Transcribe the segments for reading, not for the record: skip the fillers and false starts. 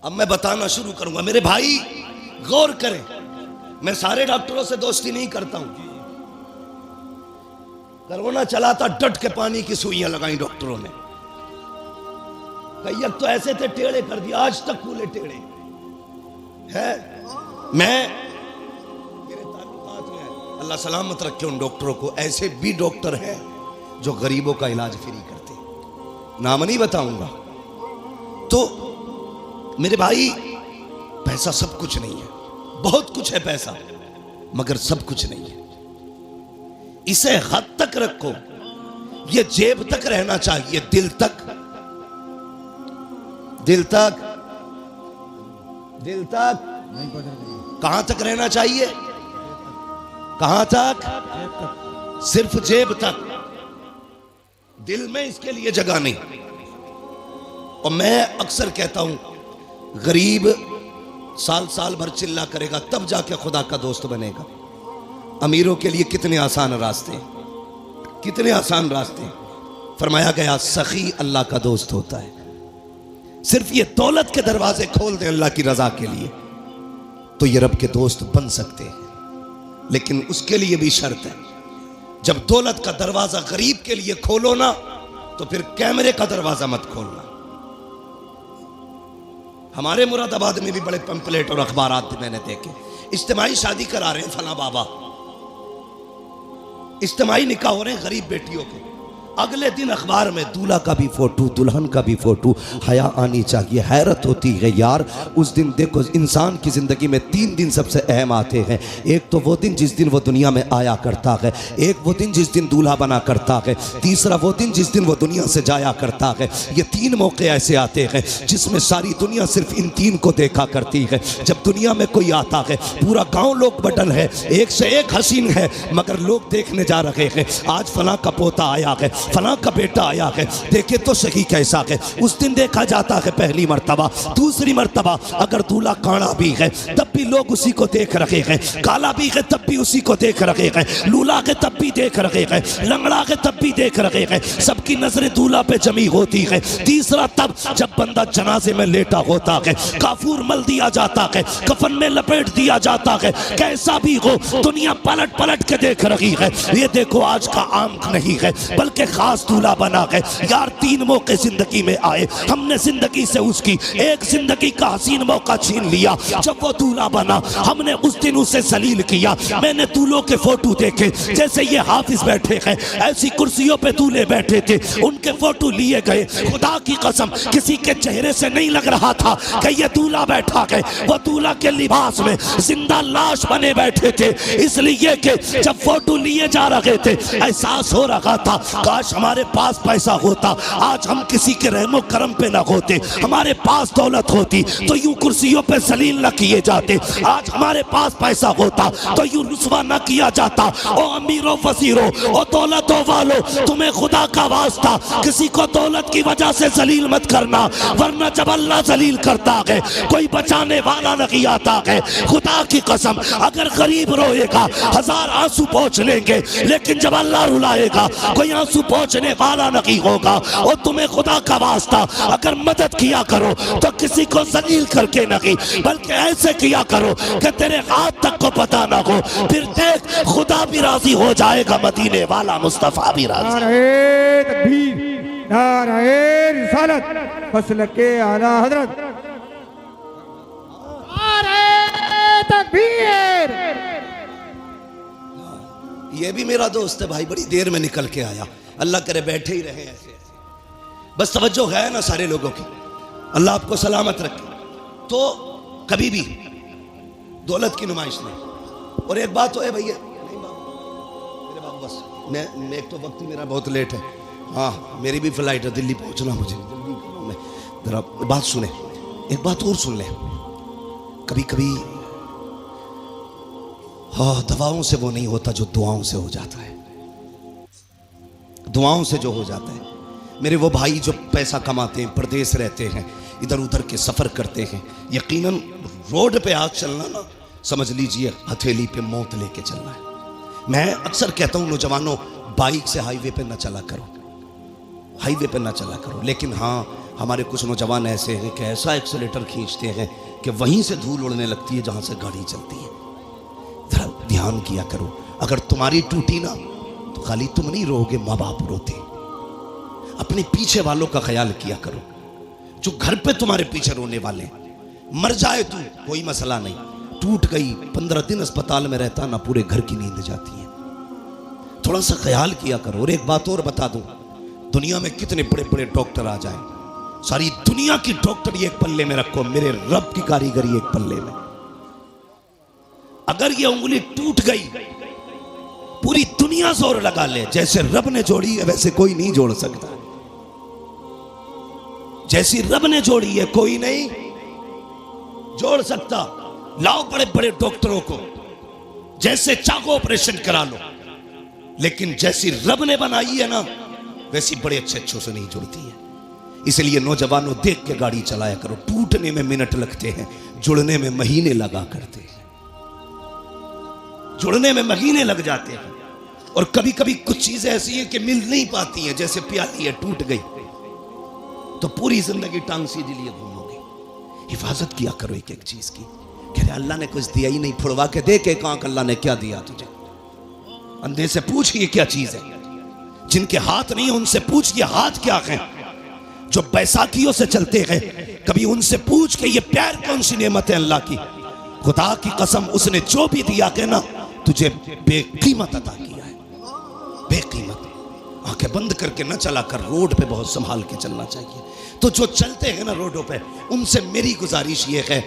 अब मैं बताना शुरू करूंगा। मेरे भाई गौर करें, मैं सारे डॉक्टरों से दोस्ती नहीं करता हूं। कोरोना चला था, डट के पानी की सुइयां लगाई डॉक्टरों ने। कई तो ऐसे थे टेढ़े कर दिया, आज तक कूले टेढ़े है। मैं मेरे ताल्लुकात में अल्लाह सलामत रखे उन डॉक्टरों को। ऐसे भी डॉक्टर हैं जो गरीबों का इलाज फ्री करते, नाम नहीं बताऊंगा। तो मेरे भाई, पैसा सब कुछ नहीं है, बहुत कुछ है पैसा, मगर सब कुछ नहीं है। इसे हद तक रखो, ये जेब तक रहना चाहिए, दिल तक, दिल तक, दिल तक। कहां तक रहना चाहिए? कहां तक? सिर्फ जेब तक, दिल में इसके लिए जगह नहीं। और मैं अक्सर कहता हूं, गरीब साल साल भर चिल्ला करेगा तब जाके खुदा का दोस्त बनेगा। अमीरों के लिए कितने आसान रास्ते, कितने आसान रास्ते। फरमाया गया सखी अल्लाह का दोस्त होता है। सिर्फ ये दौलत के दरवाजे खोल दें अल्लाह की रजा के लिए तो ये रब के दोस्त बन सकते हैं, लेकिन उसके लिए भी शर्त है। जब दौलत का दरवाजा गरीब के लिए खोलो ना, तो फिर कैमरे का दरवाजा मत खोलना। हमारे मुरादाबाद में भी बड़े पंपलेट और अखबारात मैंने देखे, इज्तिमाई शादी करा रहे हैं फला बाबा, इज्तिमाई निकाह हो रहे हैं गरीब बेटियों के। अगले दिन अखबार में दूल्हा का भी फोटो, दुल्हन का भी फोटो। हया आनी चाहिए। हैरत होती है यार, उस दिन देखो इंसान की ज़िंदगी में 3 दिन सबसे अहम आते हैं। एक तो वो दिन जिस दिन वो दुनिया में आया करता है, एक वो दिन जिस दिन दूल्हा बना करता है, तीसरा वो दिन जिस दिन वो दुनिया से जाया करता है। ये 3 मौके ऐसे आते हैं जिसमें सारी दुनिया सिर्फ इन 3 को देखा करती है। जब दुनिया में कोई आता है, पूरा गाँव लोग बटन है, एक से एक हसीन है, मगर लोग देखने जा रहे हैं आज फलां का पोता आया है, फलां का बेटा आया है, देखे तो सही कैसा है। उस दिन देखा जाता है पहली मर्तबा। दूसरी मर्तबा अगर दूल्हा काड़ा भी है तब भी लोग उसी को देख रहे हैं, काला भी है तब भी उसी को देख रहे हैं, लूला है तब भी देख रहे हैं, लंगड़ा है तब भी देख रहे हैं। सबकी नजरें दूल्हा पे जमी होती है। तीसरा तब जब बंदा जनाजे में लेटा होता है, काफूर मल दिया जाता है, कफन में लपेट दिया जाता है, कैसा भी हो दुनिया पलट पलट के देख रही है। ये देखो आज का आम नहीं है बल्कि खास दूल्हा बना है। यार 3 मौके जिंदगी में आए, हमने जिंदगी से उसकी एक जिंदगी का हसीन मौका छीन लिया। जब वो दूल्हा बना हमने उस दिन उसे जलील किया। मैंने दूल्हों के फोटो देखे, जैसे ये हाफिज बैठे हैं ऐसी कुर्सियों पे दूल्हे बैठे थे, उनके फोटो लिए गए। खुदा की कसम किसी के चेहरे से नहीं लग रहा था कि ये दूल्हा बैठा है। वो दूल्हा के लिबास में जिंदा लाश बने बैठे थे, इसलिए कि जब फोटो लिए जा रहे थे एहसास हो रहा था काश हमारे पास पैसा होता, आज हम किसी के रहमो करम पे ना होते। हमारे पास दौलत होती तो यूं कुर्सियों पे जलील न किए जाते। आज हमारे पास पैसा होता तो यूं रुस्वा न किया जाता। ओ अमीरों फसीरों, ओ दौलतों वालों, तुम्हें खुदा का वास्ता किसी को दौलत की वजह से जलील मत करना, वरना जब अल्लाह जलील करता है कोई बचाने वाला नहीं आता है। खुदा की कसम अगर गरीब रोएगा 1000 आंसू पोंछ लेंगे, लेकिन जब अल्लाह रुलाएगा कोई आंसू पहुंचने वाला नहीं होगा। और तुम्हें खुदा का वास्ता अगर मदद किया करो तो किसी को जलील करके नहीं, बल्कि ऐसे किया करो कि तेरे हाथ तक को पता ना हो। फिर देख खुदा भी राजी हो जाएगा, मदीने वाला मुस्तफा भी राजी। नारे तकबीर, नारे रिसालत, फसल के आला हजरत, नारे तकबीर। ये भी मेरा दोस्त है भाई, बड़ी देर में निकल के आया। अल्लाह करे बैठे ही रहे ऐसे। बस तवज्जो है ना सारे लोगों की, अल्लाह आपको सलामत रखे। तो कभी भी दौलत की नुमाइश नहीं। और एक बात तो है भैया, नहीं बाबू, मेरे बाबू बस मैं एक तो वक्त मेरा बहुत लेट है। हाँ मेरी भी फ्लाइट है, दिल्ली पहुंचना मुझे, जल्दी करो। मैं जरा बात सुने, एक बात और सुन ले। कभी कभी हाँ दवाओं से वो नहीं होता जो दुआओं से हो जाता है, दुआओं से जो हो जाता है। मेरे वो भाई जो पैसा कमाते हैं, परदेश रहते हैं, इधर उधर के सफ़र करते हैं, यकीनन रोड पे आज चलना ना समझ लीजिए हथेली पे मौत लेके चलना है। मैं अक्सर कहता हूँ नौजवानों, बाइक से हाईवे पे ना चला करो, हाईवे पे ना चला करो। लेकिन हाँ हमारे कुछ नौजवान ऐसे हैं कि ऐसा एक्सीलेटर खींचते हैं कि वहीं से धूल उड़ने लगती है जहां से गाड़ी चलती है। जरा ध्यान किया करो, अगर तुम्हारी टूटी ना तो खाली तुम नहीं रोगे, माँ बाप रोते। अपने पीछे वालों का ख्याल किया करो, जो घर पे तुम्हारे पीछे रोने वाले। मर जाए तू कोई मसला नहीं, टूट गई 15 दिन अस्पताल में रहता ना, पूरे घर की नींद जाती है। थोड़ा सा ख्याल किया करो। और एक बात और बता दूं, दुनिया में कितने बड़े बड़े डॉक्टर आ जाएं, सारी दुनिया की डॉक्टर एक पल्ले में रखो, मेरे रब की कारीगरी एक पल्ले में। अगर ये उंगली टूट गई, पूरी दुनिया जोर लगा ले, जैसे रब ने जोड़ी है वैसे कोई नहीं जोड़ सकता। जैसी रब ने जोड़ी है कोई नहीं जोड़ सकता। लाओ बड़े बड़े डॉक्टरों को, जैसे चाहो ऑपरेशन करा लो, लेकिन जैसी रब ने बनाई है ना वैसी बड़े अच्छे अच्छों से नहीं जुड़ती है। इसलिए नौजवानों देख के गाड़ी चलाया करो। टूटने में मिनट लगते हैं, जुड़ने में महीने लगा करते हैं। जुड़ने में महीने लग जाते हैं। और कभी कभी कुछ चीजें ऐसी हैं कि मिल नहीं पाती हैं, जैसे प्याली है टूट गई तो पूरी जिंदगी टांग सीधी लिए घूमोगे। हिफाजत किया करो एक एक चीज की। कह रहे अल्लाह ने कुछ दिया ही नहीं, फुड़वा के दे के कहां अल्लाह ने क्या दिया तुझे। अंधे से पूछ ये क्या चीज है। जिनके हाथ नहीं है उनसे पूछ ये हाथ क्या है। जो बैसाखियों से चलते हैं कभी उनसे पूछ के ये पैर कौन सी नेमत है अल्लाह की। खुदा की कसम उसने जो भी दिया के ना तुझे बेकीमत अता किया है, बेकीमत। आंखें बंद करके न चला कर, रोड पे बहुत संभाल के चलना चाहिए। तो जो चलते हैं ना रोडों पे, उनसे मेरी गुजारिश ये है,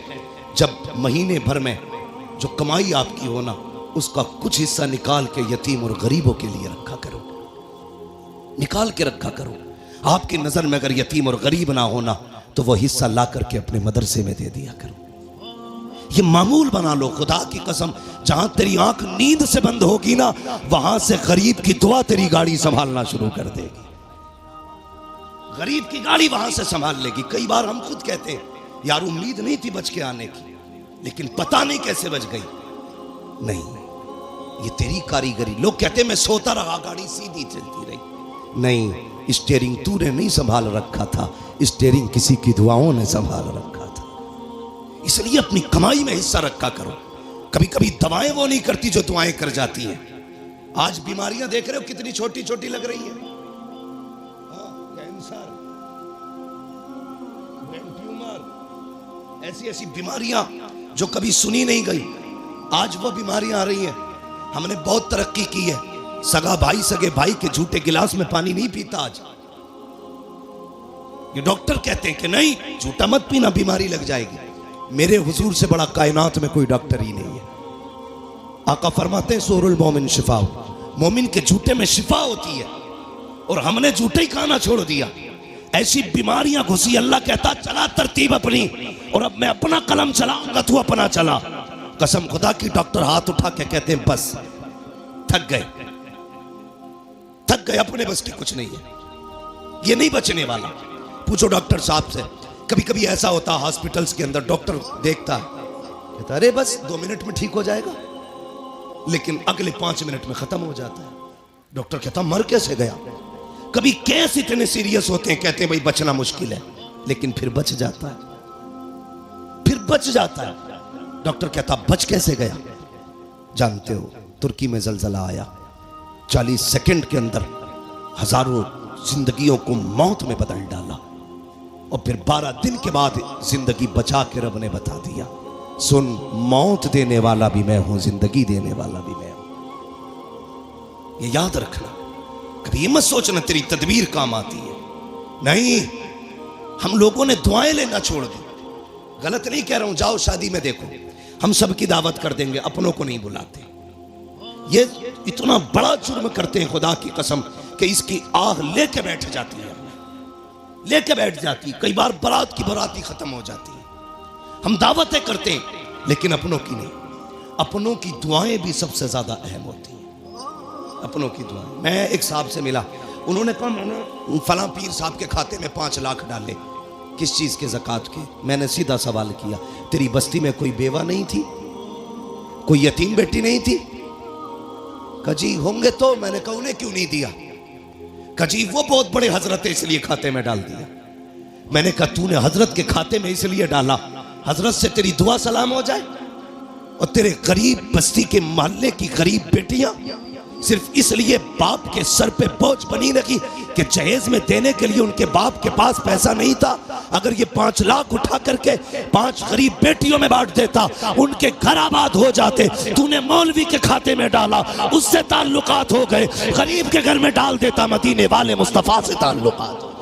जब महीने भर में जो कमाई आपकी हो ना उसका कुछ हिस्सा निकाल के यतीम और गरीबों के लिए रखा करो, निकाल के रखा करो। आपकी नजर में अगर यतीम और गरीब ना होना तो वो हिस्सा ला करके अपने मदरसे में दे दिया करो। ये मामूल बना लो। खुदा की कसम, जहां तेरी आंख नींद से बंद होगी ना वहां से गरीब की दुआ तेरी गाड़ी संभालना शुरू कर देगी। गरीब की गाड़ी वहां से संभाल लेगी। कई बार हम खुद कहते हैं यार उम्मीद नहीं थी बच के आने की, लेकिन पता नहीं कैसे बच गई। नहीं, ये तेरी कारीगरी। लोग कहते मैं सोता रहा गाड़ी सीधी चलती रही। नहीं, स्टीयरिंग तूने नहीं संभाल रखा था, स्टीयरिंग किसी की दुआओं ने संभाल रखा था। इसलिए अपनी कमाई में हिस्सा रखा करो। कभी कभी दवाएं वो नहीं करती जो दुआएं कर जाती हैं। आज बीमारियां देख रहे हो कितनी छोटी छोटी लग रही है। कैंसर, ब्रेन ट्यूमर, ऐसी ऐसी बीमारियां जो कभी सुनी नहीं गई, आज वो बीमारियां आ रही हैं। हमने बहुत तरक्की की है। सगा भाई सगे भाई के झूठे गिलास में पानी नहीं पीता आज। ये डॉक्टर कहते हैं कि नहीं झूठा मत पीना, बीमारी लग जाएगी। मेरे हुजूर से बड़ा कायनात में कोई डॉक्टर ही नहीं है। आका फरमाते हैं सूरुल मोमिन शिफा, मोमिन के झूठे में शिफा होती है। और हमने झूठे ही खाना छोड़ दिया, ऐसी बीमारियां घुसी। अल्लाह कहता चला तरतीब अपनी, और अब मैं अपना कलम चलाऊंगा तू अपना चला। कसम खुदा की डॉक्टर हाथ उठा के कहते हैं बस थक गए, थक गए, अपने बस की कुछ नहीं है, ये नहीं बचने वाला। पूछो डॉक्टर साहब से। कभी कभी ऐसा होता है हॉस्पिटल्स के अंदर, डॉक्टर देखता है कहता अरे बस 2 मिनट में ठीक हो जाएगा, लेकिन अगले 5 मिनट में खत्म हो जाता है। डॉक्टर कहता मर कैसे गया। कभी केस इतने सीरियस होते हैं, कहते हैं भाई बचना मुश्किल है, लेकिन फिर बच जाता है, फिर बच जाता है। डॉक्टर कहता बच कैसे गया। जानते हो तुर्की में जलजला आया, 40 सेकंड के अंदर हजारों जिंदगियों को मौत में बदल डाला, और फिर 12 दिन के बाद जिंदगी बचा के रब ने बता दिया सुन मौत देने वाला भी मैं हूं, जिंदगी देने वाला भी मैं हूं। ये याद रखना। कभी ये मत सोचना तेरी तदबीर काम आती है। नहीं, हम लोगों ने दुआएं लेना छोड़ दी। गलत नहीं कह रहा हूं, जाओ शादी में देखो, हम सबकी दावत कर देंगे, अपनों को नहीं बुलाते। ये इतना बड़ा जुर्म करते हैं खुदा की कसम कि इसकी आह लेके बैठ जाती है, लेके बैठ जाती। कई बार बारात की बारात ही खत्म हो जाती है। हम दावतें करते हैं लेकिन अपनों की नहीं। अपनों की दुआएं भी सबसे ज्यादा अहम होती हैं, अपनों की दुआएं। मैं एक साहब से मिला, उन्होंने कहा मैंने फलां पीर साहब के खाते में 5 लाख डाले। किस चीज के? ज़कात के। मैंने सीधा सवाल किया, तेरी बस्ती में कोई बेवा नहीं थी, कोई यतीम बेटी नहीं थी? कजी होंगे तो। मैंने कहा उन्हें क्यों नहीं दिया? कजी वो बहुत बड़े हजरत है इसलिए खाते में डाल दिया। मैंने कहा तूने हजरत के खाते में इसलिए डाला हजरत से तेरी दुआ सलाम हो जाए, और तेरे गरीब बस्ती के मोहल्ले की गरीब बेटियां सिर्फ इसलिए बाप के सर पे बोझ बनी रखी कि जहेज में देने के लिए उनके बाप के पास पैसा नहीं था। अगर ये 5 लाख उठा करके 5 गरीब बेटियों में बांट देता, उनके घर आबाद हो जाते। तूने मौलवी के खाते में डाला, उससे ताल्लुकात हो गए। गरीब के घर में डाल देता, मदीने वाले मुस्तफा से ताल्लुकात हो गए।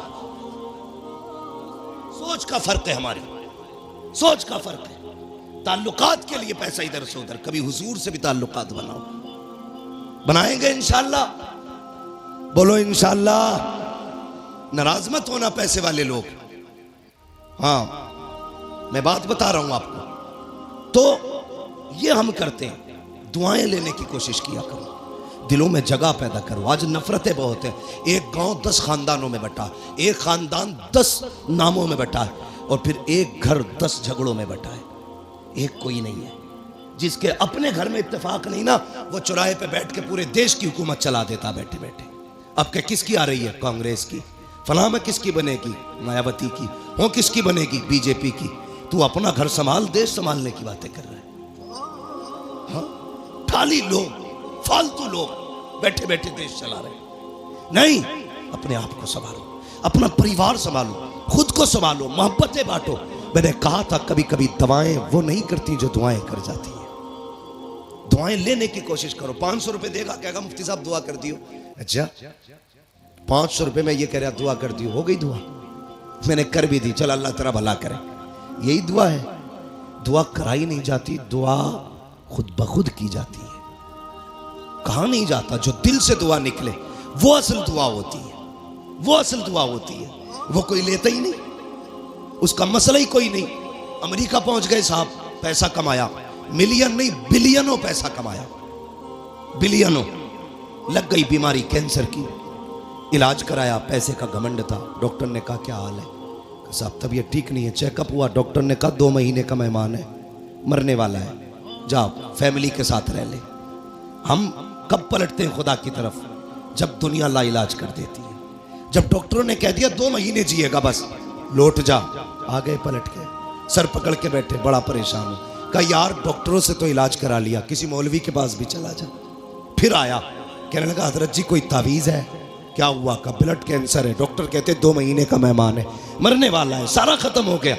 सोच का फर्क है, हमारी सोच का फर्क है। ताल्लुकात के लिए पैसा इधर से उधर, कभी हुजूर से भी ताल्लुकात बनाओ, बनाएंगे इंशाअल्लाह। बोलो इंशाअल्लाह। नाराज मत होना पैसे वाले लोग। हाँ, मैं बात बता रहा हूं आपको। तो ये हम करते हैं, दुआएं लेने की कोशिश किया करो, दिलों में जगह पैदा करो। आज नफरतें बहुत हैं। एक गांव 10 खानदानों में बटा, एक खानदान 10 नामों में बटा है, और फिर एक घर 10 झगड़ों में बटा है। एक कोई नहीं है जिसके अपने घर में इत्तेफाक नहीं ना, वो चौराहे पे बैठ के पूरे देश की हुकूमत चला देता बैठे बैठे। अब क्या किसकी आ रही है? कांग्रेस की। फलां में किसकी बनेगी? मायावती की। हो किसकी बनेगी? बीजेपी की। तू अपना घर संभाल, देश संभालने की बातें कर रहा है। हाँ, खाली लोग, फालतू लोग बैठे बैठे देश चला रहे। नहीं, अपने आप को संभालो, अपना परिवार संभालो, खुद को संभालो, मोहब्बतें बांटो। मैंने कहा था कभी कभी दवाएं वो नहीं करती जो दुआएं कर जाती हैं। दुआएं लेने की कोशिश करो। 500 रुपए देगा, कहेगा मुफ्ती साहब दुआ कर दियो। अच्छा, 500 रुपए में ये कह रहा दुआ कर दियो, हो गई दुआ? मैंने कर भी दी, चल अल्लाह तेरा भला करे। यही दुआ है? दुआ कराई नहीं जाती, दुआ खुद ब खुद की जाती है। कहा नहीं जाता, जो दिल से दुआ निकले वो असल दुआ होती है, वो असल दुआ होती है। वो कोई लेता ही नहीं, उसका मसला ही कोई नहीं। अमेरिका पहुंच गए साहब, पैसा कमाया, मिलियन नहीं बिलियनों पैसा कमाया, बिलियनों। लग गई बीमारी कैंसर की, इलाज कराया, पैसे का घमंड था। डॉक्टर ने कहा क्या हाल है? साहब तबीयत ठीक नहीं है। चेकअप हुआ, डॉक्टर ने कहा 2 महीने का मेहमान है, मरने वाला है, जाओ फैमिली के साथ रह ले। हम कब पलटते हैं खुदा की तरफ? जब दुनिया लाइलाज कर देती है। जब डॉक्टरों ने कह दिया 2 महीने जिएगा बस, लौट जा, आ गए पलट के, सर पकड़ के बैठे, बड़ा परेशान हूं। कहा यार डॉक्टरों से तो इलाज करा लिया, किसी मौलवी के पास भी चला जा। फिर आया, कहने लगा हजरत जी कोई तावीज़ है? क्या हुआ? का ब्लड कैंसर है, डॉक्टर कहते 2 महीने का मेहमान है, मरने वाला है, सारा खत्म हो गया।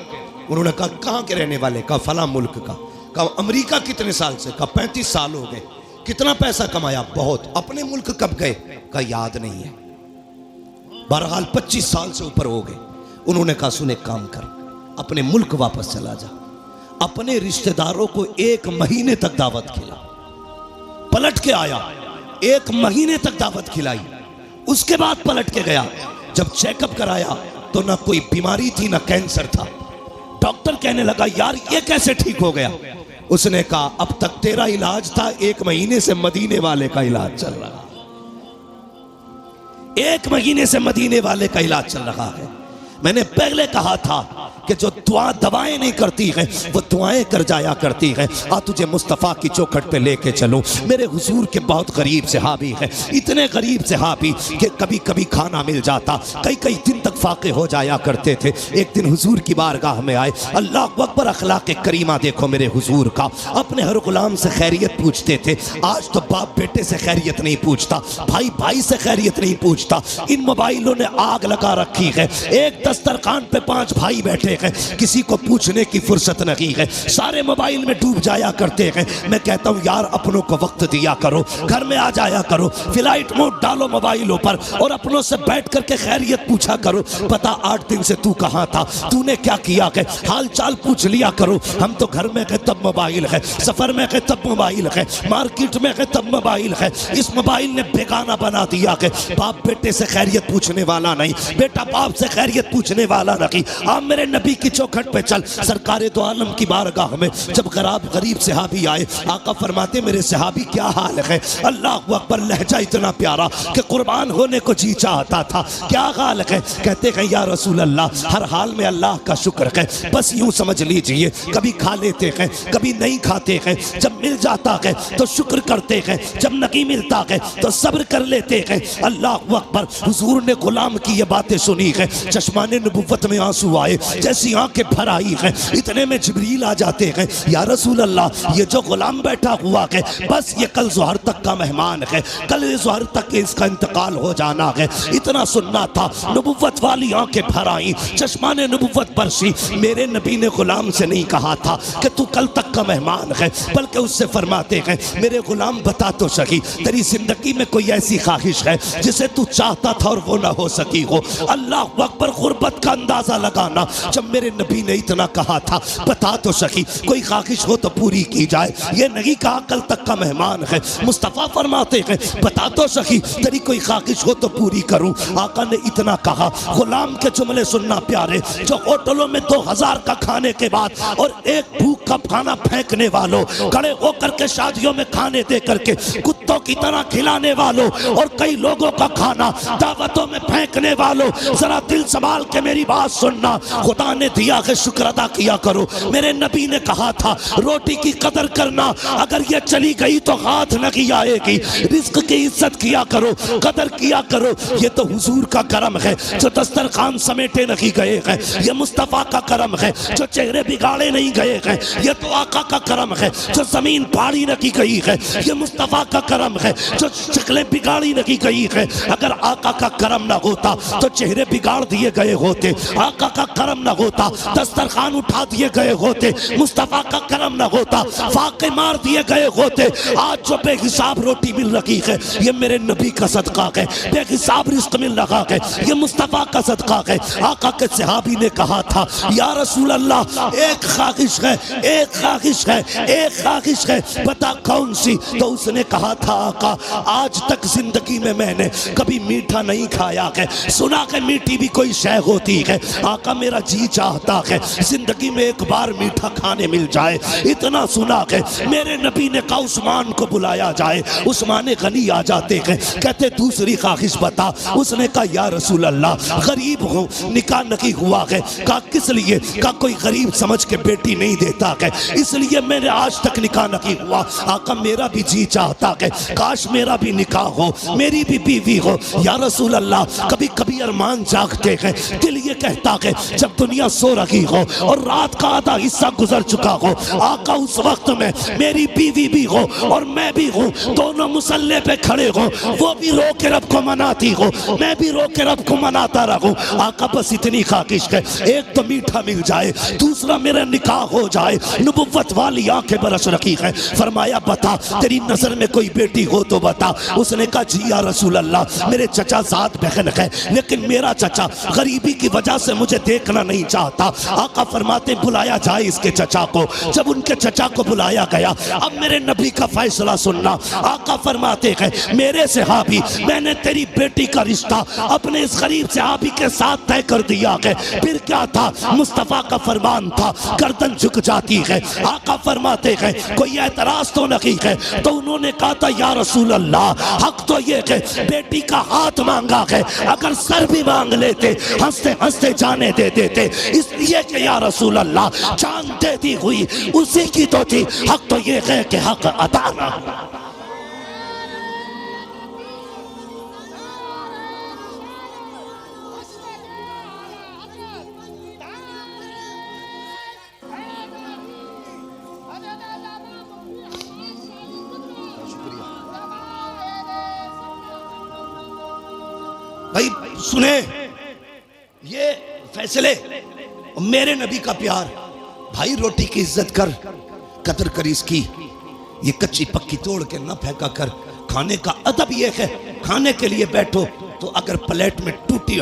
उन्होंने कहा कहाँ के रहने वाले? कहा फला मुल्क का। कहा अमेरिका कितने साल से? कहा 35 साल हो गए। कितना पैसा कमाया? बहुत। अपने मुल्क कब गए? कहा याद नहीं है। बहरहाल 25 साल से ऊपर हो गए। उन्होंने कहा सुन एक काम कर, अपने मुल्क वापस चला जा, अपने रिश्तेदारों को 1 महीने तक दावत खिला। पलट के आया, 1 महीने तक दावत खिलाई, उसके बाद पलट के गया। जब चेकअप कराया तो ना कोई बीमारी थी ना कैंसर था। डॉक्टर कहने लगा यार ये कैसे ठीक हो गया? उसने कहा अब तक तेरा इलाज था, 1 महीने से मदीने वाले का इलाज चल रहा है। 1 महीने से मदीने वाले का इलाज चल रहा है। मैंने पहले कहा था कि जो दुआ दवाएं नहीं करती है वो दुआएं कर जाया करती है। आ तुझे मुस्तफ़ा की चौखट पे लेके चलूं। मेरे हुजूर के बहुत गरीब सहाबी है, इतने गरीब सहाबी कि कभी कभी खाना मिल जाता, कई कई दिन तक फाके हो जाया करते थे। एक दिन हुजूर की बारगाह में आए, अल्लाह अकबर, अखलाक करीमा देखो मेरे हुजूर का। अपने हर गुलाम से खैरियत पूछते थे। आज तो बाप बेटे से खैरियत नहीं पूछता, भाई भाई से खैरियत नहीं पूछता। इन मोबाइलों ने आग लगा रखी है। एक दस्तरखान पे 5 भाई बैठे हैं, किसी को पूछने की फुर्सत नहीं है, सारे मोबाइल में डूब जाया करते हैं। मैं कहता हूँ यार अपनों को वक्त दिया करो, घर में आ जाया करो, फ्लाइट मोड डालो मोबाइलों पर और अपनों से बैठ करके खैरियत पूछा करो। पता 8 दिन से तू कहाँ था, तूने क्या किया है, हाल चाल पूछ लिया करो। हम तो घर में गए तब मोबाइल है, सफर में गए तब मोबाइल है, मार्केट में गए तब मोबाइल है। इस मोबाइल ने बेगाना बना दिया है। बाप बेटे से खैरियत पूछने वाला नहीं, बेटा बाप से खैरियत पूछने वाला नहीं। आप मेरे नबी नबी की चौखट पे चल। सरकारे दो आलम की बारगाह में जब गरीब सहाबी आए, आका फरमाते मेरे सहाबी क्या हाल है? अल्लाह अकबर, लहजा इतना प्यारा कि कुर्बान होने को जी चाहता था। क्या हाल है? कहते हैं या रसूल अल्लाह, हर हाल में अल्लाह का शुक्र है। बस यूं समझ लीजिए, कभी खा लेते हैं, कभी नहीं खाते हैं। जब मिल जाता है तो शुक्र करते हैं, जब नहीं मिलता है तो सब्र कर लेते हैं। अल्लाह अकबर। हुजूर ने गुलाम की ये बातें सुनी है, चश्माने नबुव्वत में आंसू आए, जैसी आंखें भर आई हैं। इतने में जिब्रील आ जाते हैं, या रसूल अल्लाह, ये जो गुलाम बैठा हुआ है बस ये कल ज़ोहर तक का मेहमान है, कल ज़ोहर तक के इसका इंतकाल हो जाना है। इतना सुनना था, नबुव्वत वाली आंखें भर आई, चश्माने नबुव्वत बरसी। मेरे नबी ने गुलाम से नहीं कहा था कि तू कल तक का मेहमान है, बल्कि उससे फरमाते हैं मेरे गुलाम बता तो सही, तेरी जिंदगी में कोई ऐसी ख्वाहिश है जिसे तू चाहता था और वो ना हो सकी हो? अल्लाह अकबर, गुर्बत का अंदाजा लगाना। जब मेरे नबी ने इतना कहा था बता तो सही, कोई ख्वाहिश हो तो पूरी की जाए। ये नहीं कहा कल तक का मेहमान है। मुस्तफ़ा फरमाते हैं बता तो सही, तेरी कोई ख्वाहिश हो तो पूरी करूं। आका ने इतना कहा, गुलाम के जुमले सुनना प्यारे, जो होटलों में 2000 का खाने के बाद और एक भूख का खाना फेंकने वालों, खड़े होकर के शादियों में खाने दे करके कुत्तों की तरह खिलाने वालों और कई लोगों का खाना दावतों में फेंकने वालों, जरा दिल संभाल के मेरी बात सुनना। खुदा ने दिया है, शुक्र अदा किया करो। मेरे नबी ने कहा था रोटी की कदर करना, अगर ये चली गई तो हाथ नहीं आएगी। रिस्क की इज्जत किया करो, कदर किया करो। ये तो हुजूर का करम है जो दस्तरखान समेटे नहीं गए हैं। ये मुस्तफ़ा का करम है जो चेहरे बिगाड़े नहीं गए हैं। ये तो आका का करम है जो जमीन फाड़ी नहीं गई है। ये मुस्तफ़ा का करम है जो शक्लें बिगाड़ी नहीं गई है। अगर आका का करम ना होता तो चेहरे बिगाड़ दिए गए होते। आका का करम ना होता दस्तरखान उठा दिए गए होते। मुस्तफ़ा का करम ना होता फाके मार दिए गए होते। आज जो बेहिसाब रोटी मिल रही है ये मेरे नबी का सदका है। बेहिसाब रिस्क मिल रहा है ये मुस्तफ़ा का सदका है। आका के सहाबी ने कहा था या रसूल अल्लाह, एक ख्वाहिश है, एक ख्वाहिश है, एक ख्वाहिश है, बता कौन सी? तो उसने कहा था आका, आज तक जिंदगी में मैंने कभी मीठा नहीं खाया है, सुना के मीठी भी कोई शय होती है। आका मेरा जी चाहता है जिंदगी में एक बार मीठा खाने मिल जाए। इतना सुना है मेरे नबी ने कहा उस्मान को बुलाया जाए। उस्मान गनी आ जाते हैं, कहते दूसरी ख्वाहिश बता। उसने कहा या रसूल अल्लाह, गरीब हूँ, निकाह नहीं हुआ है। कहा किस लिए? कहा कोई गरीब समझ के बेटी नहीं देता है, इसलिए मैंने आज तक निकाह नहीं हुआ। आका मेरा भी जी चाहता है काश मेरा भी निकाह हो, मेरी भी बीवी हो। या रसूल अल्लाह, कभी कभी अरमान जागते हैं, दिल ये कहता है जब दुनिया सो रही हो और रात का आधा हिस्सा गुजर चुका हो, आका उस वक्त में मेरी बीवी भी हो और मैं भी हूँ, दोनों मुसल्ले पे खड़े हो, वो भी रो के रब को मनाती हो, मैं भी रो के रब को मनाता रहूं। आका बस इतनी ख्वाहिश है, एक तो मीठा मिल जाए, दूसरा मेरा निकाह हो जाए। नबुव्वत वाली आंखें बरस रखी है। फरमाया बता तेरी नजर में कोई बेटी हो तो बता। उसने कहा जी या रसूल अल्लाह, मेरे चचा ज़ात बहन है, लेकिन मेरा चचा गरीबी की वजह से मुझे देखना नहीं चाहता। आका फरमाते बुलाया जाए इसके चचा को। जब उनके चचा को बुलाया गया, अब मेरे नबी का फैसला सुनना। आका फरमाते हैं मेरे सहाबी, मैंने तेरी बेटी का रिश्ता अपने इस गरीब सहाबी के साथ तय कर दिया है। फिर क्या था? मुस्तफ़ा का फरमान था, गर्दन झुक जाती है। आका फरमाते हैं कोई एतराज तो नहीं है? तो उन्होंने कहा था या रसूल अल्लाह, हक तो ये है बेटी का हाथ मांगा है, अगर सर भी मांग लेते हंसते हंसते जाने दे देते, इसलिए कि या रसूल अल्लाह जान देती हुई उसी की तो थी। हक तो ये है कि हक अता ना। भाई सुने ये फैसले, मेरे नबी का प्यार। भाई रोटी की इज्जत कर, कदर कर इसकी, ये कच्ची पक्की तोड़ के ना फेंका कर। खाने का अदब ये है, खाने के लिए बैठो तो अगर प्लेट में टूटी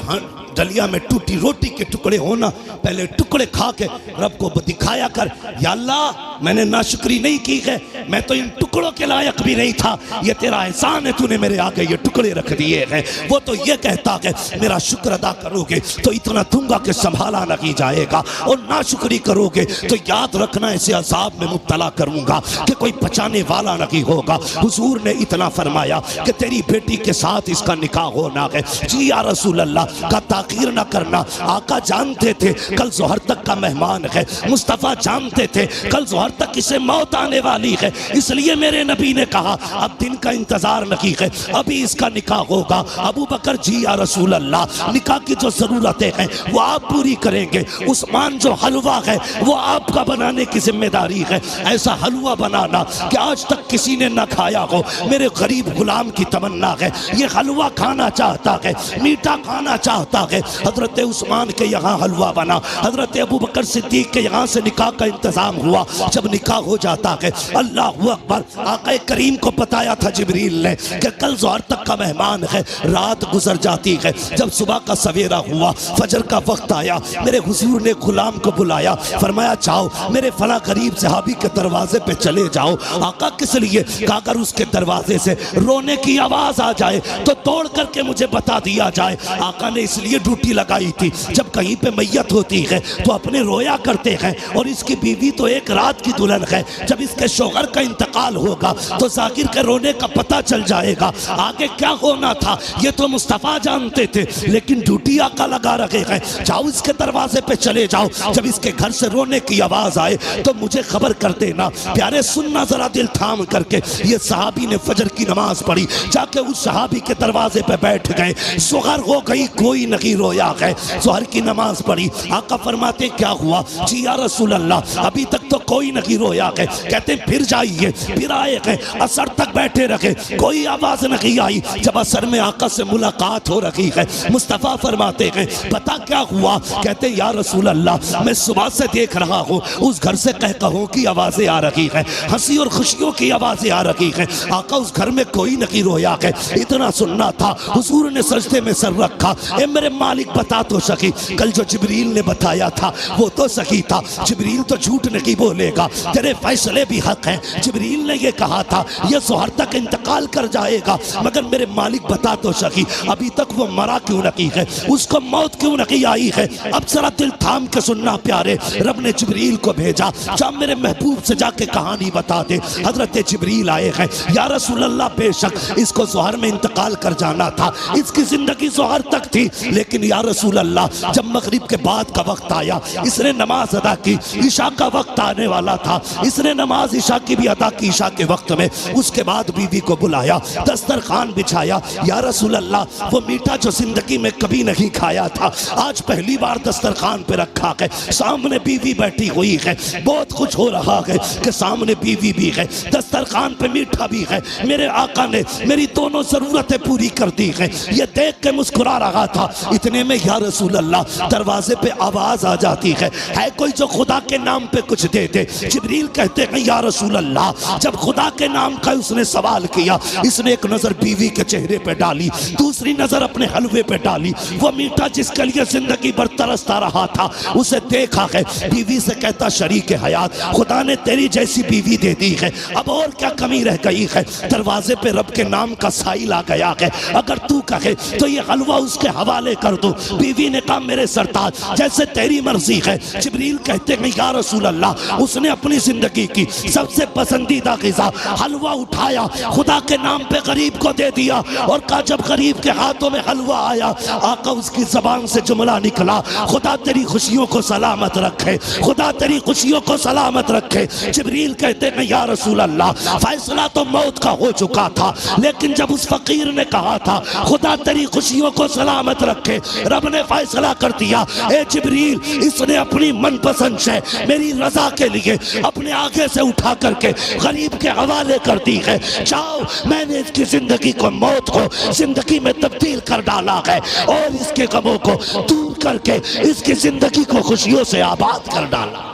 डलिया में टूटी रोटी के टुकड़े होना, पहले टुकड़े खा के रब को दिखाया कर, या अल्लाह मैंने नाशुक्री नहीं की है, मैं तो इन टुकड़ों के लायक भी नहीं था, ये तेरा एहसान है, तूने मेरे आगे ये टुकड़े रख दिए हैं। वो तो ये कहता है मेरा शुक्र अदा करोगे तो इतना दूंगा कि संभाला नहीं जाएगा, और नाशुक्री करोगे तो याद रखना ऐसे अजाब में मुब्तला करूंगा कि कोई बचाने वाला नहीं होगा। हुजूर ने इतना फरमाया कि तेरी बेटी के साथ इसका निकाह होना है। जी या रसूल अल्लाह का ताखीर ना करना। आका जानते थे कल जोहर तक का मेहमान है, मुस्तफ़ा जानते थे कल जोहर तक इसे मौत आने वाली है, इसलिए मेरे नबी ने कहा अब दिन का इंतजार नहीं है, अभी इसका निकाह होगा। अबू बकर जी या रसूल अल्लाह निकाह की जो जरूरतें हैं वो आप पूरी करेंगे। उस्मान जो हलवा है वो आपका बनाने की जिम्मेदारी है। ऐसा हलवा बनाना कि आज तक किसी ने ना खाया हो। मेरे गरीब गुलाम की तमन्ना है, ये हलवा खाना चाहता है, मीठा खाना चाहता है। हजरत उस्मान के यहाँ हलवा बना, हजरत अबू बकर सिद्दीक के यहाँ से निकाह का इंतजाम हुआ। जब निकाह हो जाता है, अल्लाह अकबर, आक़ा करीम को बताया था जिब्रील ने कि कल ज़ोहर तक का मेहमान है। रात गुजर जाती है, जब सुबह का सवेरा हुआ, फजर का वक्त आया, मेरे हुजूर ने गुलाम को बुलाया, फरमाया जाओ मेरे फला गरीब सहाबी के दरवाजे पे चले जाओ। आका किस लिए? कि अगर उसके दरवाजे से रोने की आवाज आ जाए तो तोड़ करके मुझे बता दिया जाए। आका ने इसलिए ड्यूटी लगाई थी, जब कहीं पे मैयत होती है तो अपने रोया करते हैं, और इसकी बीवी तो एक रात की दुल्हन है। जब इसके शौहर का इंतकाल होगा तो जाकिर के रोने का पता चल जाएगा। आगे क्या होना था ये तो मुस्तफ़ा जानते थे, लेकिन ड्यूटी आका लगा रखे हैं, जाओ इसके दरवाजे पे चले जाओ, जब इसके घर से रोने की आवाज आए तो मुझे खबर कर देना। प्यारे सुनना जरा दिल थाम करके, ये सहाबी ने फजर की नमाज पढ़ी, जाके उस सहाबी के दरवाजे पे बैठ गए। सुहर हो गई, कोई नहीं रोया है। सुहर की नमाज पढ़ी, आका फरमाते क्या हुआ? जी या रसूल अल्लाह अभी तक तो कोई नहीं रोया है। कहते फिर जाइए, फिर आए हैं, असर तक बैठे रखे, कोई आवाज नहीं आई। जब असर में आका से मुलाकात हो रही है, मुस्तफ़ा फरमाते हैं पता क्या हुआ? कहते या रसूल अल्लाह मैं सुबह से देख रहा हूँ उस घर से कह कहों की आवाजें आ रही हैं, हंसी और खुशियों की आवाजें आ रही हैं। आका उस घर में कोई नहीं रोया है। इतना सुनना था, हुजूर ने सजदे में सर रखा, ए मेरे मालिक बता तो सकी, कल जो जिब्रील ने बताया था वो तो सही था, जिब्रील तो झूठ नहीं बोलेगा, तेरे फैसले भी हक हैं। जिब्रील ने ये कहा था ये ज़ोहर तक इंतकाल कर जाएगा, मगर मेरे मालिक बता तो सकी अभी तक वो मरा क्यों नहीं है, उसको मौत क्यों नहीं आई है। अब जरा दिल थाम के सुनना प्यारे, रब ने जिब्रील को भेजा, जा मेरे महबूब से जाके कहानी बता दे। हजरत जिब्रील आए हैं, या रसूल अल्लाह बेशक इसको ज़ोहर में इंतकाल कर जाना था, इसकी जिंदगी ज़ोहर तक थी, लेकिन या रसूल अल्लाह जब मगरिब के बाद का वक्त आया, इसने नमाज अदा की, ईशा का वक्त आने वाला था, इसने नमाज ईशा की भी अदा की ईशा के वक्त में। उसके बाद बीवी को बुलाया, दस्तरखान बिछाया, या रसूल अल्लाह वो मीठा जो जिंदगी में कभी नहीं खाया था आज पहली बार दस्तरखान पे रखा है, सामने बीवी बैठी हुई है, बहुत कुछ हो रहा है कि सामने बीवी भी है, दस्तरखान पे मीठा भी है। मेरे आका ने मेरी दोनों जरूरतें पूरी कर दी है, ये देख के मुस्कुरा रहा था। इतने में या रसूल अल्लाह दरवाजे पे आवाज आ जाती है कोई जो खुदा के नाम पे कुछ दे दे। जिब्रील कहते हैं या रसूल अल्लाह जब खुदा के नाम का उसने सवाल किया, इसने एक नजर बीवी के चेहरे पे डाली, दूसरी नजर अपने हलवे पे डाली, वो मीठा जिसके लिए जिंदगी भर तरसता रहा था उसे देखा है। बीवी से कहता शरीक हयात खुदा ने तेरी जैसी बीवी दे दी है, अब और क्या कमी रह गई है। दरवाजे पे रब के नाम का साइल आ गया है, अगर तू कहे तो ये हलवा उसके हवाले कर दो। बीवी ने कहा मेरे सरताज जैसे तेरी मर्जी है। जिब्रील कहते हैं या रसूल अल्लाह उसने अपनी जिंदगी की सबसे पसंदीदा ग़िज़ा हलवा उठाया, खुदा के नाम पे गरीब को दे दिया, और कहा जब गरीब के हाथों में हलवा आया, आका उसकी जबान से जुमला निकला, खुदा तेरी खुशियों को सलामत रखे, खुदा तेरी खुशियों को सलामत रखे। जिब्रील कहते हैं या रसूल अल्लाह फैसला तो मौत का हो चुका था, लेकिन जब उस फकीर ने कहा था खुदा तेरी खुशियों को सलामत रखे, रब ने फैसला कर दिया ए जिब्रील इसने अपनी मनपसंद से मेरी रजा के लिए अपने आगे से उठा करके गरीब के हवाले कर दी है। जाओ मैंने इसकी जिंदगी को मौत को जिंदगी में तब्दील कर डाला है, और इसके गमों को दूर करके इसकी जिंदगी को खुशियों से आबाद कर डाला।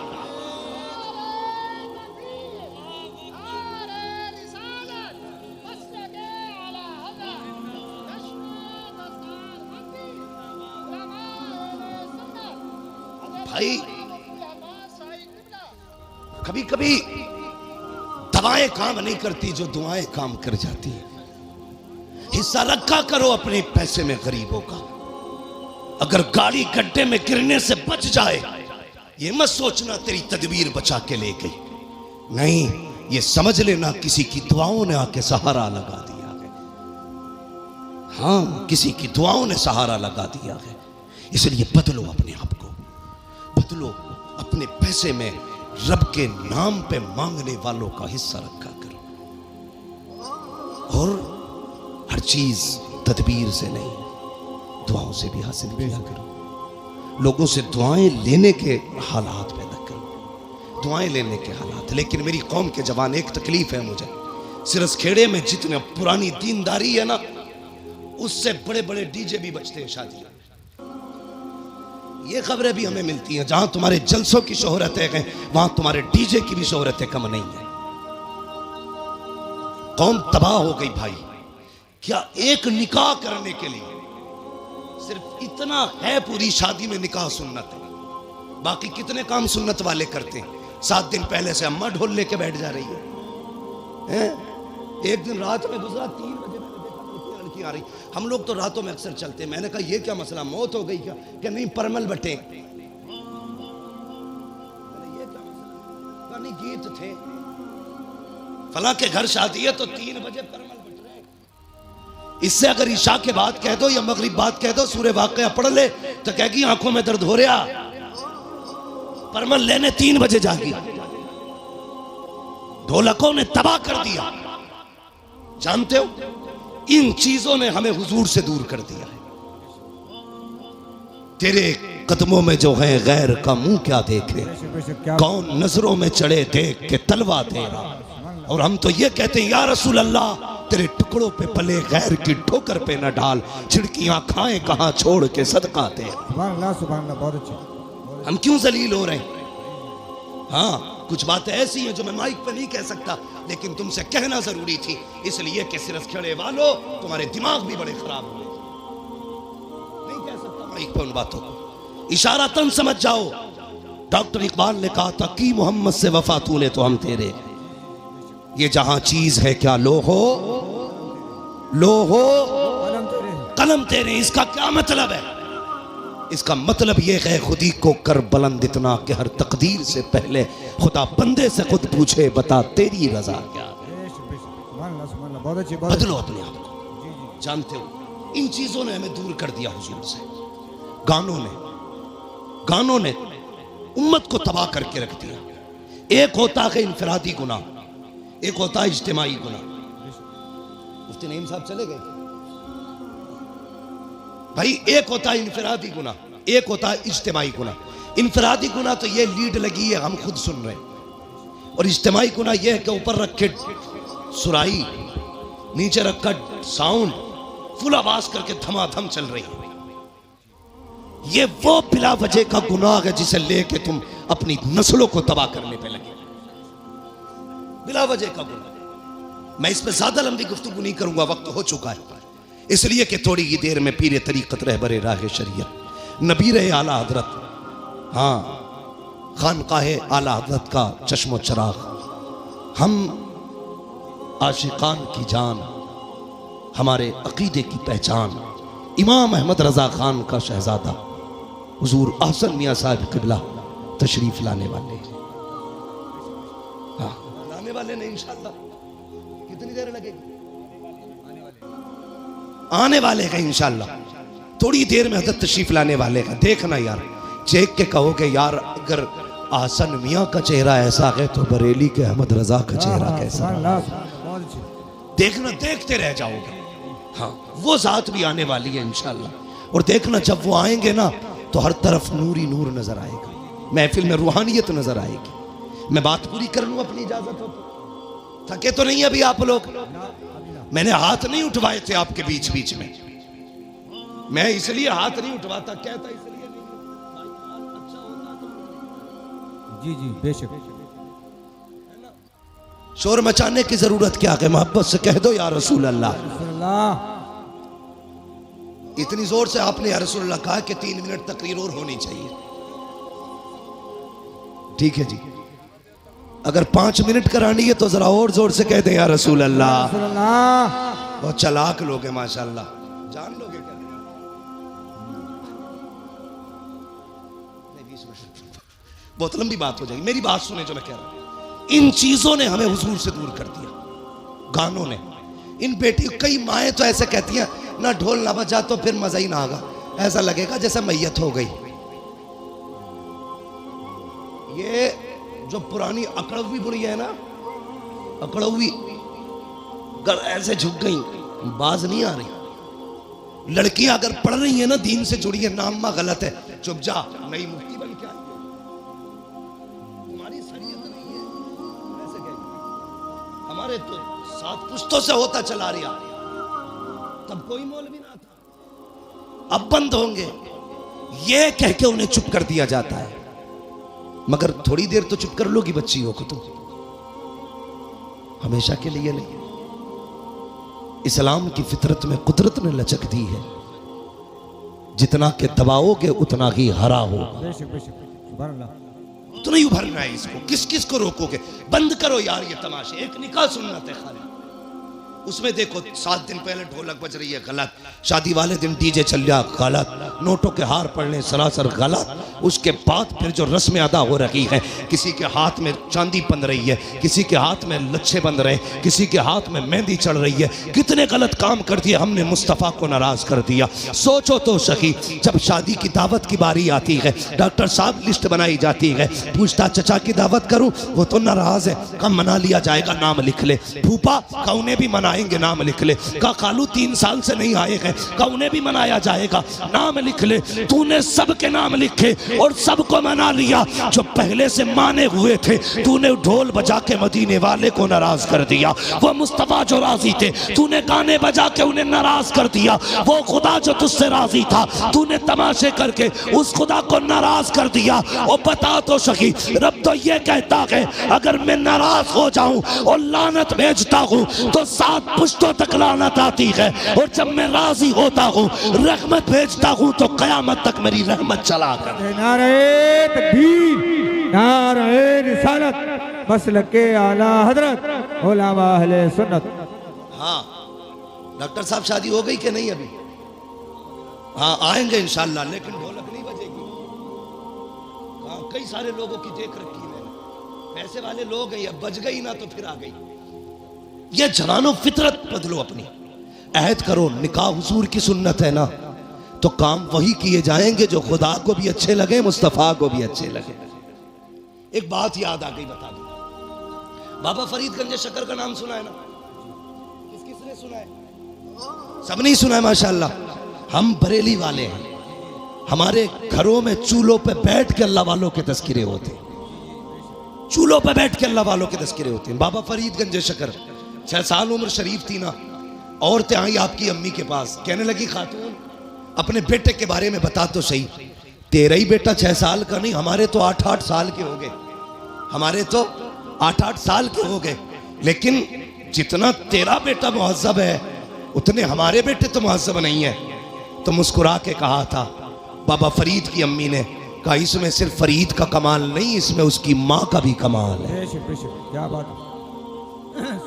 भाई कभी कभी दवाएं काम नहीं करती जो दुआएं काम कर जाती है। हिस्सा रखा करो अपने पैसे में गरीबों का। अगर गाड़ी गड्ढे में गिरने से बच जाए ये मत सोचना तेरी तदबीर बचा के ले गई, नहीं, ये समझ लेना किसी की दुआओं ने आके सहारा लगा दिया है। हाँ, किसी की दुआओं ने सहारा लगा दिया है। इसलिए बदलो अपने आप को, बदलो। अपने पैसे में रब के नाम पे मांगने वालों का हिस्सा रखा करो, और हर चीज तदबीर से नहीं दुआओं से भी हासिल किया करो। लोगों से दुआएं लेने के हालात पैदा करो, दुआएं लेने के हालात। लेकिन मेरी कौम के जवान, एक तकलीफ है मुझे, सिरस खेड़े में जितने पुरानी दीनदारी है ना, उससे बड़े बड़े डीजे भी बजते हैं शादी। ये खबरें भी हमें मिलती हैं, जहां तुम्हारे जलसों की शोहरतें हैं वहां तुम्हारे डीजे की भी शोहरतें कम नहीं है। कौम तबाह हो गई भाई। क्या एक निकाह करने के लिए सिर्फ इतना है, पूरी शादी में निकाह सुन्नत है, बाकी कितने काम सुन्नत वाले करते हैं। 7 दिन पहले से अम्मा ढोल लेके बैठ जा रही है। एक दिन रात में गुजरा, 3 बजे लड़की आ रही। हम लोग तो रातों में अक्सर चलते हैं। मैंने कहा ये क्या मसला, मौत हो गई क्या? कि नहीं, परमल बटे। ये क्या मसला? नहीं, गीत थे, फला के घर शादी है तो 3 बजे परमल बट रहे। इससे अगर ईशा के बाद कह दो या मगरिब बाद कह दो सूरह वाक़िया पढ़ ले तो कहेगी आंखों में दर्द हो रहा, परमल लेने 3 बजे जागी। ढोलकों ने तबाह कर दिया। जानते हो, इन चीजों ने हमें हुजूर से दूर कर दिया है। तेरे कदमों में जो है गैर का मुंह क्या देखे, कौन नजरों में चढ़े देख के तलवा तेरा। और हम तो ये कहते हैं या रसूल अल्लाह, तेरे टुकड़ों पे पले गैर की ठोकर पे न डाल, छिड़कियां खाएं कहां छोड़ के सदका दे। सुभान अल्लाह, सुभान अल्लाह, बहुत अच्छे। हम क्यों जलील हो रहे हैं? हाँ, कुछ बातें ऐसी हैं जो मैं माइक पर नहीं कह सकता, लेकिन तुमसे कहना जरूरी थी, इसलिए कि सिरस खेड़े वालों तुम्हारे दिमाग भी बड़े खराब हुए। नहीं कह सकता माइक पर उन बातों को, इशारातन समझ जाओ। डॉक्टर इकबाल ने कहा था कि मोहम्मद से वफा तूने तो हम तेरे। ये जहां चीज है क्या लो हो, लो हो कलम तेरे। इसका क्या मतलब है? इसका मतलब यह है खुदी को कर बुलंद इतना कि हर तकदीर से पहले खुदा बंदे से खुद पूछे बता तेरी रजा क्या है। बदलो अपने आप को। जानते हो, इन चीजों ने हमें दूर कर दिया हुजूर से। गानों ने उम्मत को तबाह करके रख दिया। एक होता है इनफरादी गुनाह, एक होता है इज्तिमाई गुनाह। मुफ्ती नईम साहब चले गए भाई। एक होता है इनफरादी गुनाह, एक होता है इज्तिमाई गुनाह। इनफरादी गुनाह तो ये लीड लगी है, हम खुद सुन रहे हैं। और इज्तिमाई गुनाह ये है कि ऊपर रखे सुराई, नीचे रखा साउंड, फुल आवाज करके धमाधम चल रही है। ये वो बिला वजह का गुनाह है जिसे लेके तुम अपनी नस्लों को तबाह करने पे लगे। बिला वजह का गुनाह। मैं इस पे ज्यादा लंबी गुफ्तगू नहीं करूंगा, वक्त हो चुका है। इसलिए कि थोड़ी ही देर में पीरे तरीक़त रहबरे राह शरीयत नबीर आला हजरत, हाँ, खानकाहे आला हजरत का चश्मो चराग, हम आशिकान की जान, हमारे अकीदे की पहचान, इमाम अहमद रजा खान का शहजादा हुजूर अहसन मियाँ साहब क़िबला तशरीफ लाने वाले। हाँ, लाने वाले नहीं इंशाअल्लाह। कितनी देर लगेगी? आने वाले हैं इंशाअल्लाह। थोड़ी देर में हजरत तशरीफ लाने वाले हैं। देखना यार, चेक के कहोगे यार अगर आसन मियाँ का चेहरा ऐसा है तो बरेली के अहमद रजा का चेहरा कैसा? देखना, देखते रह जाओगे। हाँ, वो जात भी आने वाली है इंशाअल्लाह। और देखना जब वो आएंगे ना तो हर तरफ नूर ही नूर नजर आएगा, महफिल में रूहानियत नजर आएगी। मैं बात पूरी कर लूं अपनी इजाजत हो तो? थके तो नहीं अभी आप लोग? मैंने हाथ नहीं उठवाए थे आपके बीच बीच में। मैं इसलिए हाथ नहीं उठवाता, कहता इसलिए नहीं। जी जी बेशक। शोर मचाने की जरूरत क्या है? मोहब्बत से कह दो या रसूल अल्लाह। इतनी जोर से आपने या रसूल अल्लाह कहा कि 3 मिनट तकरीर और होनी चाहिए। ठीक है जी, अगर 5 मिनट करानी है तो जरा और जोर से कह दें या रसूल अल्लाह। बहुत चालाक लोग हैं माशाल्लाह, जान लोगे क्या? बहुत लंबी बात हो जाएगी, मेरी बात सुने जो मैं कह रहा हूं। इन चीजों ने हमें हुजूर से दूर कर दिया, गानों ने। इन बेटी, कई माएँ तो ऐसे कहती हैं ना ढोल ना बजा तो फिर मजा ही ना आगा, ऐसा लगेगा जैसे मैयत हो गई। ये जो पुरानी अकड़वी बुढ़िया है ना, अकड़वी ऐसे झुक गई, बाज नहीं आ रही। लड़कियां अगर पढ़ रही है ना दीन से जुड़ी है, नाम गलत है, चुप जा, नई मुफ्ती बन के आई है, तुम्हारी शरीयत नहीं है, ऐसे कहेंगे। हमारे तो 7 पुश्तों से होता चला रहा, तब कोई मौलवी ना था, अब बंद होंगे, ये कह के उन्हें चुप कर दिया जाता है। मगर थोड़ी देर तो चुप कर लोगी बच्चियों को, तुम हमेशा के लिए नहीं। इस्लाम की फितरत में कुदरत ने लचक दी है, जितना के दबाओगे उतना ही हरा होगा, उतना ही उभरना है। इसको किस किस को रोकोगे? बंद करो यार ये तमाशे। एक निकाह सुन्नत है खाली, उसमें देखो 7 दिन पहले ढोलक बज रही है, गलत। शादी वाले दिन डीजे चल रहा, गलत। नोटों के हार पड़ने सरासर गलत। उसके बाद फिर जो रस्में अदा हो रही है, किसी के हाथ में चांदी बंध रही है, किसी के हाथ में लच्छे बंध रहे, किसी के हाथ में मेहंदी चढ़ रही है। कितने गलत काम कर दिए हमने, मुस्तफ़ा को नाराज कर दिया। सोचो तो सही, जब शादी की दावत की बारी आती है, डॉक्टर साहब लिस्ट बनाई जाती है, पूछता चचा की दावत करूं, वो तो नाराज है, कब मना लिया जाएगा, नाम लिख ले। फूफा का उन्हें भी मनाएंगे, नाम लिख ले। का खालू 3 साल से नहीं आए हैं, का उन्हें भी मनाया जाएगा, नाम लिख ले। तूने सबके नाम लिखे और सबको मना लिया। जो पहले से माने हुए थे, तूने ढोल बजा के मदीने वाले को नाराज कर दिया। वो मुस्तफा जो राजी थे, तूने गाने बजा के उन्हें नाराज कर दिया। वो खुदा जो तुझसे राजी था, तूने तमाशे करके उस खुदा को नाराज कर दिया। और बता तो सही, रब तो ये कहता है अगर मैं नाराज हो जाऊं और लानत भेजता हूं तो 7 पुश्तों तक लानत आती है, और जब मैं राजी होता हूं रहमत भेजता हूं तो कयामत तक मेरी रहमत चला कर। नारे तकबीर, नारे रिसालत, मसलके आला हजरत उलमा अहले सुन्नत। हाँ डॉक्टर साहब, शादी हो गई कि नहीं अभी? हाँ आएंगे इंशाल्लाह, लेकिन ढोलक नहीं बजेगी। हाँ कई सारे लोगों की देख रखी है मैंने, पैसे वाले लोग हैं, अब बज गई ना तो फिर आ गई। ये जवानों फितरत बदलो अपनी, अहद करो। निकाह हुजूर की सुन्नत है ना, तो काम वही किए जाएंगे जो खुदा को भी अच्छे लगे, मुस्तफ़ा को भी अच्छे लगे। एक बात याद आ गई, बता दो। बाबा फरीद गंज शकर का नाम सुना है ना? किसने सुना है? सब नहीं सुना है माशाल्लाह। हम बरेली वाले हैं, हमारे घरों में चूल्हों पे बैठ के अल्लाह वालों के तज़किरे होते हैं, चूल्हों पे बैठ के अल्लाह वालों के तज़किरे होते हैं। बाबा फरीद गंज शकर, 6 साल उम्र शरीफ थी ना, औरतें आई आपकी अम्मी के पास, कहने लगी खातून अपने बेटे के बारे में बता तो सही। तेरा ही बेटा 6 साल का नहीं, हमारे तो 8-8 साल के हो गए, हमारे तो 8-8 साल के हो गए। लेकिन जितना तेरा बेटा मुहज्जब है, उतने हमारे बेटे तो मुहज्जब नहीं है। तो मुस्कुरा के कहा था बाबा फरीद की अम्मी ने, कहा इसमें सिर्फ फरीद का कमाल नहीं, इसमें उसकी माँ का भी कमाल है। क्या बात,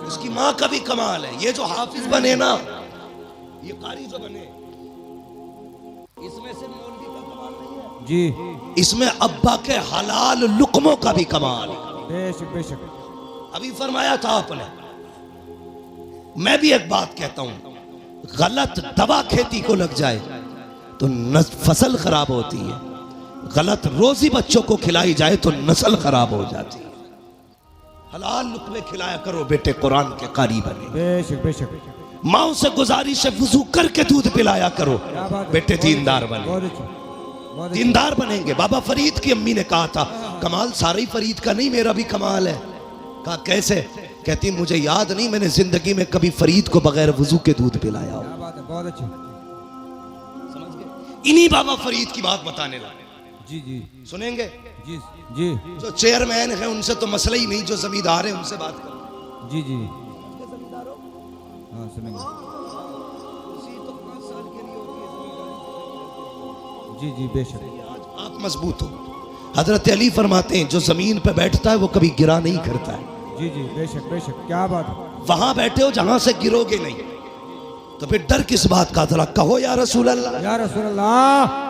उसकी माँ का भी कमाल है। ये जो हाफिज बने ना, ये कारी जो बने, इसमें सिर्फ मौलवी का कमाल नहीं है जी, इसमें अब्बा के हलाल लुकमों का भी कमाल है। बेशक बेशक। अभी फरमाया था आपने, मैं भी एक बात कहता हूं, गलत दवा खेती को लग जाए तो फसल खराब होती है, गलत रोजी बच्चों को खिलाई जाए तो नस्ल खराब हो जाती है। हलाल लुकमे खिलाया करो बेटे, कुरान के कारी बने। बेशक बेशक। माओ से गुजारिश है वुजू करके दूध पिलाया करो बेटे, दीनदार बने, दीनदार बनेंगे। बाबा फरीद की अम्मी ने कहा था कमाल सारा ही फरीद का नहीं, मेरा भी कमाल है। कहा कैसे? कहती मुझे याद नहीं मैंने जिंदगी में कभी फरीद को बगैर वुजू के दूध पिलाया हो। बहुत अच्छे, समझ गए? इन्हीं बाबा फरीद की बात बताने लगे। जी जी सुनेंगे? जी जी जो चेयरमैन है उनसे तो मसला ही नहीं, जो जमींदार है उनसे बात करो। जी जी हाँ सुनेंगे। जी जी बेशक। आप मजबूत हो, हजरत अली फरमाते हैं जो जमीन पे बैठता है वो कभी गिरा नहीं करता है। जी जी, बेशक बेशक, क्या बात है। वहां बैठे हो जहां से गिरोगे नहीं, तो फिर डर किस बात का? जरा कहो या रसूल अल्लाह। या रसूल अल्लाह।